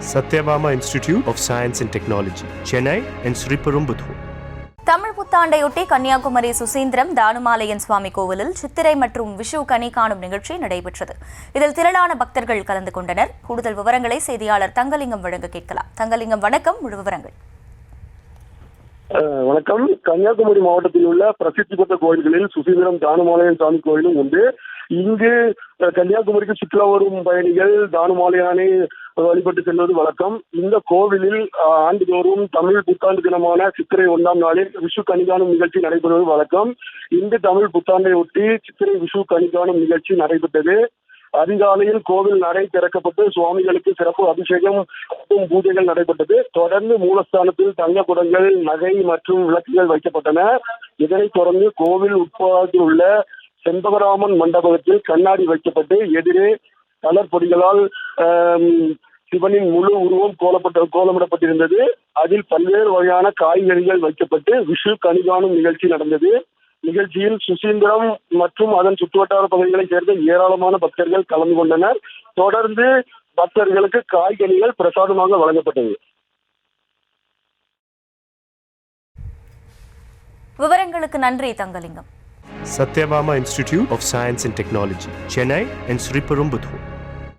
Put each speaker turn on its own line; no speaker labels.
Satyabama Institute of Science and Technology, Chennai and Sriperumbudur.
Tamil புத்தாண்டையொட்டி Kanyakumari Suchindram தானுமாலயன் சுவாமி கோவிலில் சித்திரை மற்றும் விஷு கனி காணும் நிகழ்ச்சி நடைபெற்றது. இதில் திரளான பக்தர்கள் கலந்து கொண்டனர். கூடுதல் விவரங்களை செய்தியாளர் தங்கலிங்கம் வழங்க கேட்கலாம். தங்கலிங்கம், வணக்கம். முழு விவரங்கள்.
வணக்கம். கன்னியாகுமரி மாவட்டத்தில் உள்ள பிரசித்தி பெற்ற கோயில்களில் சுசீந்திரம் தானுமாலயன் சுவாமி கோயிலும் உண்டு. இங்கு கன்னியாகுமரிக்கு சுற்றுலா வரும் பயணிகள் தானுமாலயானை வழிபட்டு செல்வது வழக்கம். இந்த கோவிலில் ஆண்டுதோறும் தமிழ் புத்தாண்டு தினமான சித்திரை 1ஆம் நாளில் விஷு கனிகாணும் நிகழ்ச்சி நடைபெறுவது வழக்கம். இன்று தமிழ் புத்தாண்டை ஒட்டி சித்திரை விஷு கனிகாணும் நிகழ்ச்சி நடைபெற்றது. அதிகாலையில் கோவில் நடை திறக்கப்பட்டு சுவாமிகளுக்கு சிறப்பு அபிஷேகம் மற்றும் பூஜைகள் நடைபெற்றது. தொடர்ந்து மூலஸ்தானத்தில் தங்க குடங்கள், நகை மற்றும் விளக்குகள் வைக்கப்பட்டன. இதனைத் தொடர்ந்து கோவில் உட்புறத்தில் உள்ள செண்பகராமன் மண்டபத்தில் கண்ணாடி வைக்கப்பட்டு எதிரே கலர் பொடிகளால் சிவனின் முழு உருவம் கோலமிடப்பட்டிருந்தது. அதில் பல்வேறு வகையான காய்கறிகள் வைக்கப்பட்டு விஷு கனிகாணும் நிகழ்ச்சி நடந்தது. நிகழ்ச்சியில் சுசீந்திரம் மற்றும் அதன் சுற்றுவட்டார பகுதிகளைச் சேர்ந்த ஏராளமான பக்தர்கள் கலந்து கொண்டனர். தொடர்ந்து பக்தர்களுக்கு காய்கனிகள் பிரசாதமாக வழங்கப்பட்டது.
விவரங்களுக்கு நன்றி Thangalingam.
Satyabama Institute of Science and Technology, Chennai and Sriperumbudur.